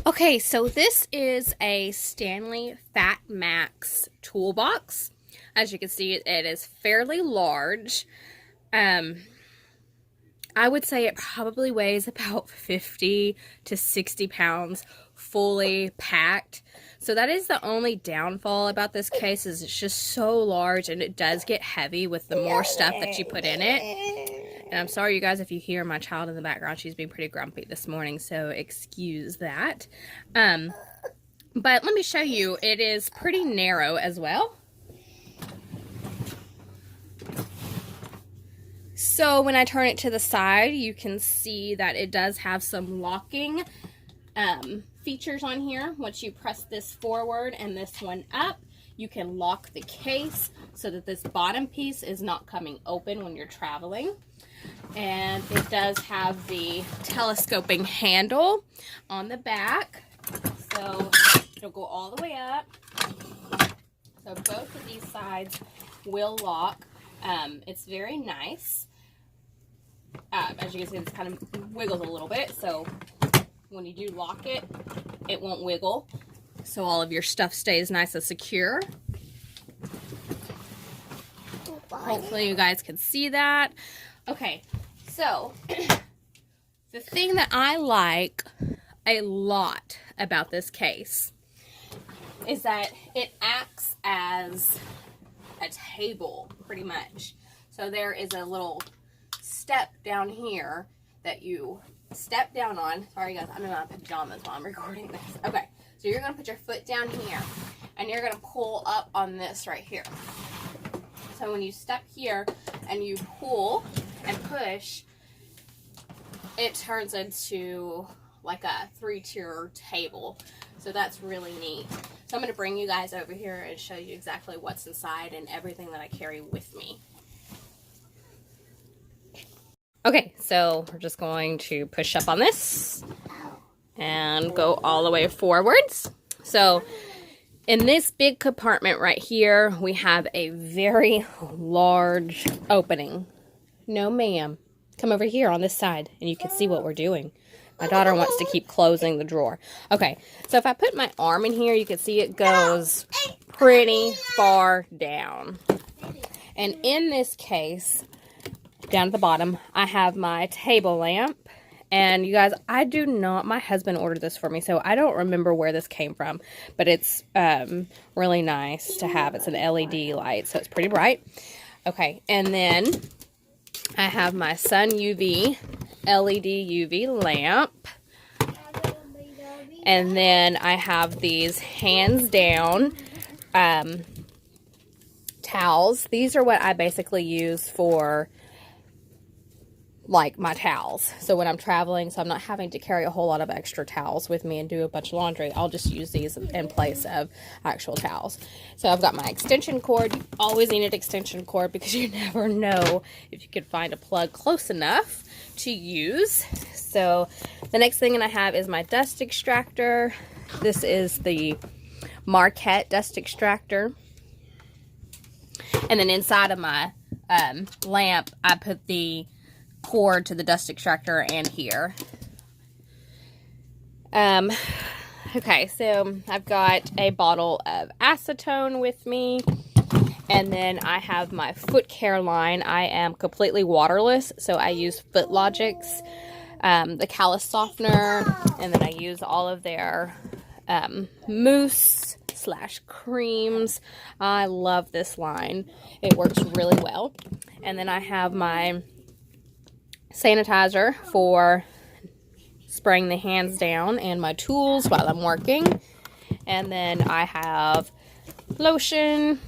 Okay, so this is a Stanley Fat Max toolbox. As you can see, it is fairly large. I would say it probably weighs about 50 to 60 pounds fully packed. So that is the only downfall about this case, is it's just so large and it does get heavy with the more stuff that you put in it. And I'm sorry, you guys, if you hear my child in the background. She's being pretty grumpy this morning, so excuse that. But let me show you. It is pretty narrow as well. So when I turn it to the side, you can see that it does have some locking features on here. Once you press this forward and this one up, you can lock the case so that this bottom piece is not coming open when you're traveling. And it does have the telescoping handle on the back, so it'll go all the way up. So both of these sides will lock. It's very nice. As you can see, it kind of wiggles a little bit, so when you do lock it, it won't wiggle, so all of your stuff stays nice and secure. Hopefully you guys can see that. Okay, so the thing that I like a lot about this case is that it acts as a table, pretty much. So there is a little step down here that you step down on. Sorry guys, I'm in my pajamas while I'm recording this. Okay, so you're going to put your foot down here and you're going to pull up on this right here. So when you step here and you pull and push, it turns into like a 3-tier table. So that's really neat. So I'm going to bring you guys over here and show you exactly what's inside and everything that I carry with me. Okay, so we're just going to push up on this and go all the way forwards. So in this big compartment right here, we have a very large opening. No, ma'am. Come over here on this side and you can see what we're doing. My daughter wants to keep closing the drawer. Okay, so if I put my arm in here, you can see it goes pretty far down. And in this case, down at the bottom, I have my table lamp. And you guys, I do not, my husband ordered this for me, so I don't remember where this came from. But it's really nice to have. It's an LED light, so it's pretty bright. Okay, and then I have my Sun UV LED UV lamp. And then I have these hands down towels. These are what I basically use for like my towels. So when I'm traveling, so I'm not having to carry a whole lot of extra towels with me and do a bunch of laundry, I'll just use these in place of actual towels. So I've got my extension cord. You always need an extension cord because you never know if you can find a plug close enough to use. So the next thing that I have is my dust extractor. This is the Marquette dust extractor. And then inside of my lamp, I put the cord to the dust extractor and here. Okay, so I've got a bottle of acetone with me, and then I have my foot care line. I am completely waterless, so I use FootLogic's, the callus softener, and then I use all of their mousse / creams. I love this line. It works really well. And then I have my sanitizer for spraying the hands down and my tools while I'm working. And then I have lotion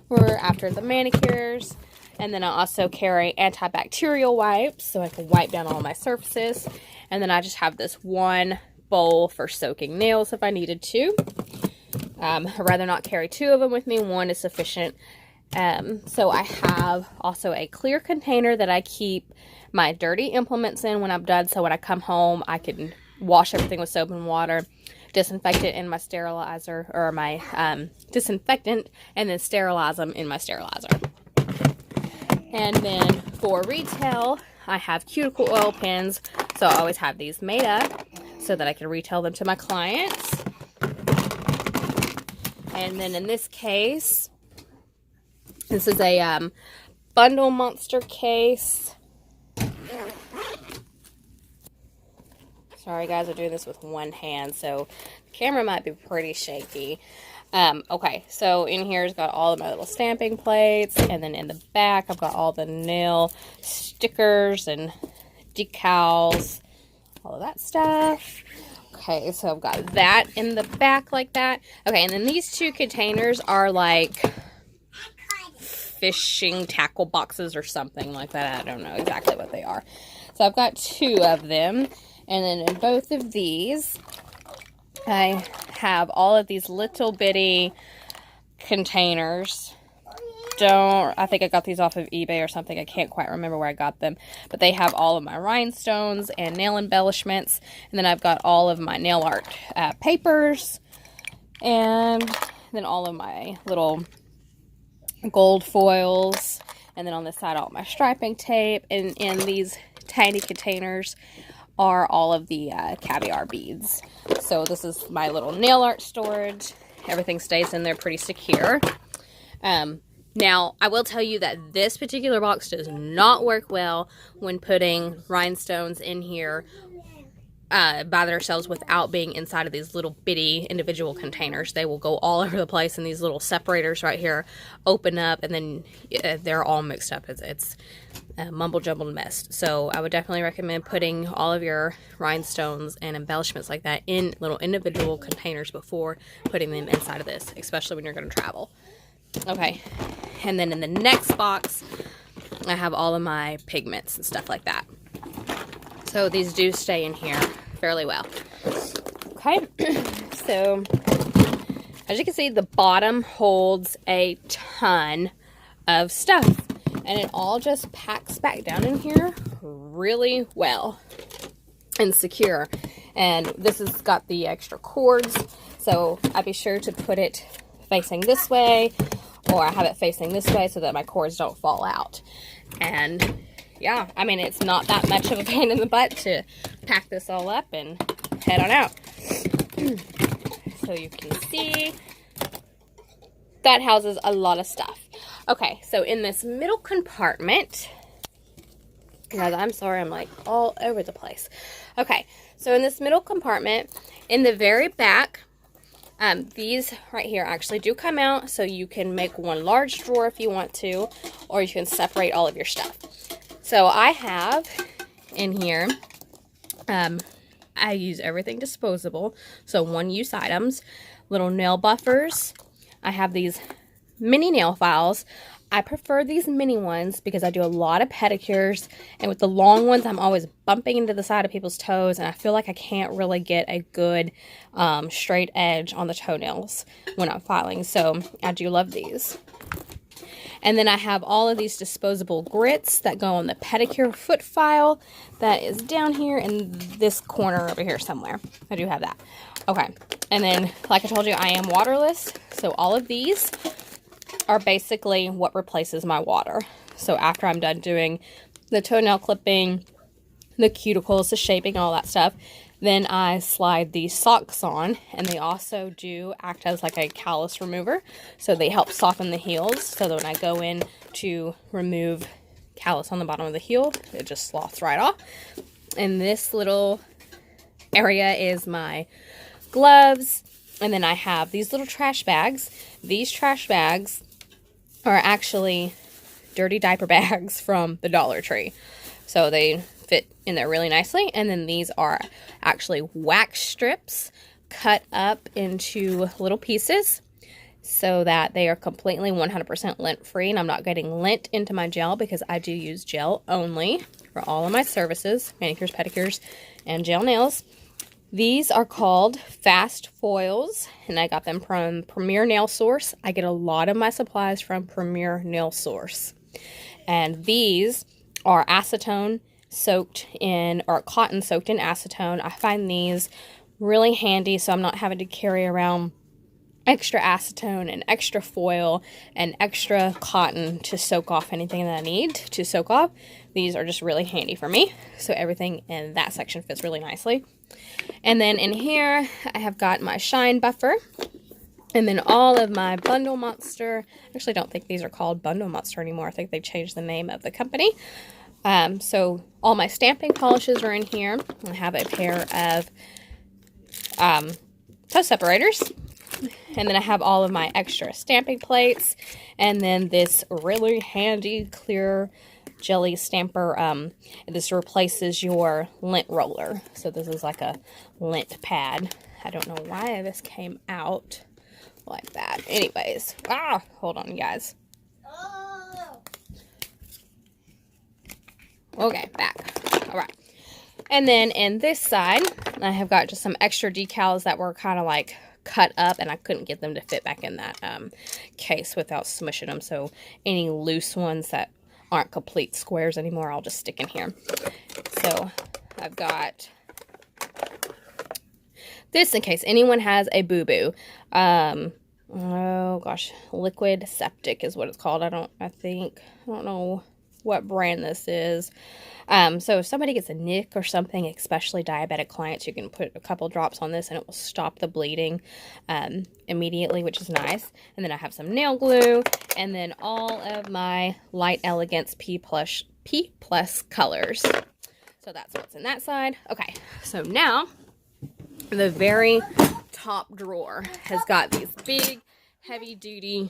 for after the manicures. And then I also carry antibacterial wipes so I can wipe down all my surfaces. And then I just have this one bowl for soaking nails if I needed to. I'd rather not carry 2 of them with me. One is sufficient. So I have also a clear container that I keep my dirty implements in when I'm done. So when I come home, I can wash everything with soap and water, disinfect it in my sterilizer or my disinfectant, and then sterilize them in my sterilizer. And then for retail, I have cuticle oil pins. So I always have these made up. so that I can retail them to my clients. And then in this case, this is a bundle monster case. Sorry guys, I'm doing this with one hand, so the camera might be pretty shaky. Okay, so in here's got all of my little stamping plates, and then in the back I've got all the nail stickers and decals, all of that stuff. Okay, so I've got that in the back like that. Okay, and then these two containers are like fishing tackle boxes or something like that. I don't know exactly what they are. So I've got two of them, and then in both of these I have all of these little bitty containers. I think I got these off of eBay or something. I can't quite remember where I got them. But they have all of my rhinestones and nail embellishments. And then I've got all of my nail art papers. And then all of my little gold foils. And then on this side, all my striping tape. And in these tiny containers are all of the caviar beads. So this is my little nail art storage. Everything stays in there pretty secure. Now, I will tell you that this particular box does not work well when putting rhinestones in here by themselves without being inside of these little bitty individual containers. They will go all over the place, and these little separators right here open up, and then they're all mixed up. It's a mumble-jumbled mess. So I would definitely recommend putting all of your rhinestones and embellishments like that in little individual containers before putting them inside of this, especially when you're going to travel. Okay, and then in the next box, I have all of my pigments and stuff like that. So these do stay in here fairly well. Okay, so as you can see, the bottom holds a ton of stuff, and it all just packs back down in here really well and secure. And this has got the extra cords, so I'd be sure to put it facing this way, or I have it facing this way so that my cords don't fall out. And yeah, I mean, it's not that much of a pain in the butt to pack this all up and head on out. So you can see that houses a lot of stuff. Okay, so in this middle compartment, guys, I'm sorry, I'm like all over the place. Okay, so in this middle compartment, in the very back, these right here actually do come out, so you can make one large drawer if you want to, or you can separate all of your stuff. So I have in here, I use everything disposable, so one-use items, little nail buffers. I have these mini nail files. I prefer these mini ones because I do a lot of pedicures, and with the long ones, I'm always bumping into the side of people's toes, and I feel like I can't really get a good straight edge on the toenails when I'm filing, so I do love these. And then I have all of these disposable grits that go on the pedicure foot file that is down here in this corner over here somewhere. I do have that. Okay, and then like I told you, I am waterless, so all of these are basically what replaces my water. So after I'm done doing the toenail clipping, the cuticles, the shaping, all that stuff, then I slide these socks on, and they also do act as like a callus remover. So they help soften the heels, so that when I go in to remove callus on the bottom of the heel, it just sloths right off. And this little area is my gloves, and then I have these little trash bags. These trash bags are actually dirty diaper bags from the Dollar Tree. So they fit in there really nicely. And then these are actually wax strips cut up into little pieces so that they are completely 100% lint free, and I'm not getting lint into my gel because I do use gel only for all of my services, manicures, pedicures, and gel nails. These are called fast foils, and I got them from Premier Nail Source. I get a lot of my supplies from Premier Nail Source. And these are acetone soaked in, or cotton soaked in acetone. I find these really handy, so I'm not having to carry around extra acetone and extra foil and extra cotton to soak off anything that I need to soak off. These are just really handy for me. So everything in that section fits really nicely. And then in here, I have got my shine buffer. And then all of my Bundle Monster. Actually, I don't think these are called Bundle Monster anymore. I think they changed the name of the company. So all my stamping polishes are in here. I have a pair of toe separators. And then I have all of my extra stamping plates. And then this really handy clear jelly stamper. This replaces your lint roller. So this is like a lint pad. I don't know why this came out like that. Anyways, hold on, guys. Okay, back. All right. And then in this side, I have got just some extra decals that were kind of like cut up, and I couldn't get them to fit back in that case without smushing them. So any loose ones that aren't complete squares anymore, I'll just stick in here. So I've got this in case anyone has a boo-boo. Oh gosh, Liquid Septic is what it's called. I don't know what brand this is. So if somebody gets a nick or something, especially diabetic clients, you can put a couple drops on this and it will stop the bleeding immediately, which is nice. And then I have some nail glue, and then all of my Light Elegance P plus colors. So that's what's in that side. Okay, so now the very top drawer has got these big heavy duty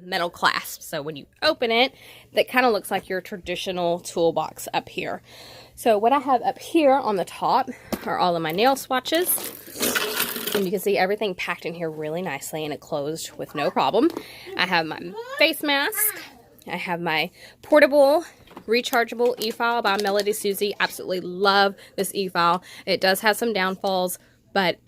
metal clasps. So when you open it, that kind of looks like your traditional toolbox up here. So what I have up here on the top are all of my nail swatches, and you can see everything packed in here really nicely, and it closed with no problem. I have my face mask. I have my portable rechargeable Efile by MelodySusie. Absolutely love this Efile. It does have some downfalls, but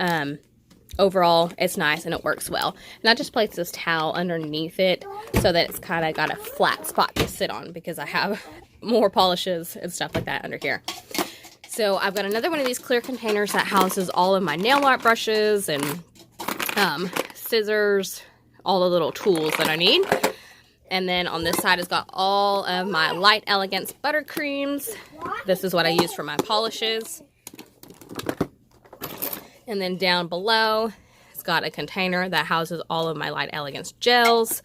overall it's nice and it works well. And I just place this towel underneath it so that it's kind of got a flat spot to sit on, because I have more polishes and stuff like that under here. So I've got another one of these clear containers that houses all of my nail art brushes and scissors, all the little tools that I need. And then on this side, it's got all of my Light Elegance buttercreams. This is what I use for my polishes. And then down below, it's got a container that houses all of my Light Elegance gels.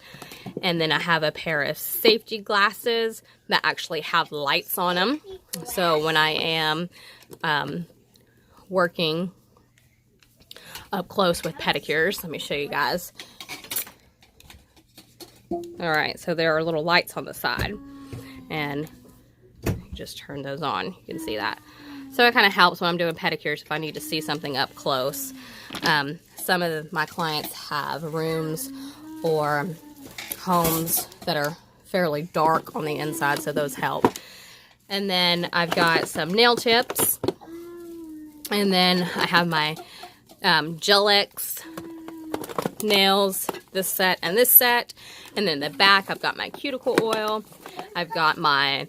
And then I have a pair of safety glasses that actually have lights on them. So when I am working up close with pedicures, let me show you guys. All right, so there are little lights on the side, and just turn those on. You can see that. So it kind of helps when I'm doing pedicures if I need to see something up close. Some of my clients have rooms or homes that are fairly dark on the inside, so those help. And then I've got some nail tips, and then I have my Gel-X nails, this set and this set. And then the back, I've got my cuticle oil. I've got my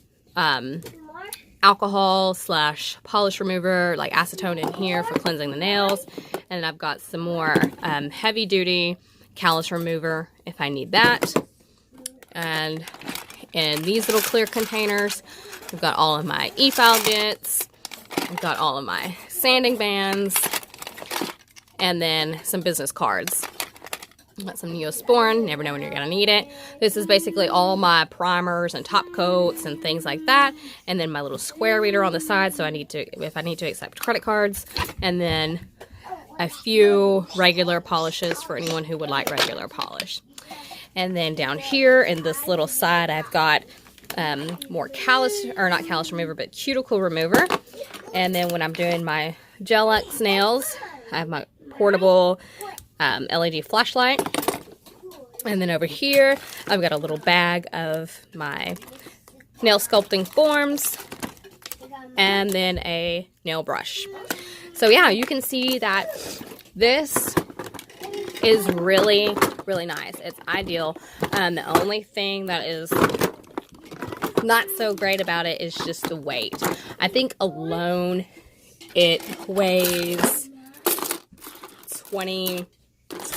alcohol / polish remover, like acetone in here for cleansing the nails. And I've got some more heavy duty callus remover if I need that. And in these little clear containers, I've got all of my Efile bits. I've got all of my sanding bands, and then some business cards. Got some Neosporin, never know when you're going to need it. This is basically all my primers and top coats and things like that. And then my little square reader on the side, so if I need to accept credit cards. And then a few regular polishes for anyone who would like regular polish. And then down here in this little side, I've got more not callus remover, but cuticle remover. And then when I'm doing my Gel-X nails, I have my portable LED flashlight. And then over here, I've got a little bag of my nail sculpting forms, and then a nail brush. So yeah, you can see that this is really, really nice. It's ideal. The only thing that is not so great about it is just the weight. I think alone it weighs 20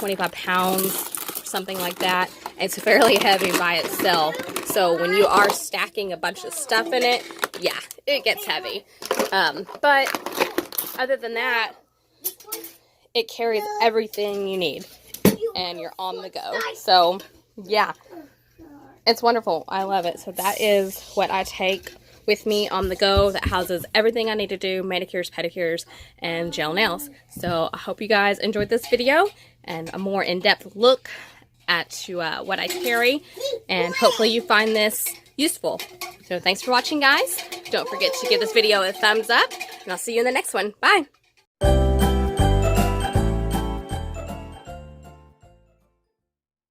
25 pounds, something like that. It's fairly heavy by itself. So when you are stacking a bunch of stuff in it, yeah, it gets heavy. But other than that, it carries everything you need and you're on the go. So yeah, it's wonderful. I love it. So that is what I take with me on the go that houses everything I need to do, manicures, pedicures, and gel nails. So I hope you guys enjoyed this video and a more in-depth look at what I carry, and hopefully you find this useful. So thanks for watching, guys. Don't forget to give this video a thumbs up, and I'll see you in the next one. Bye!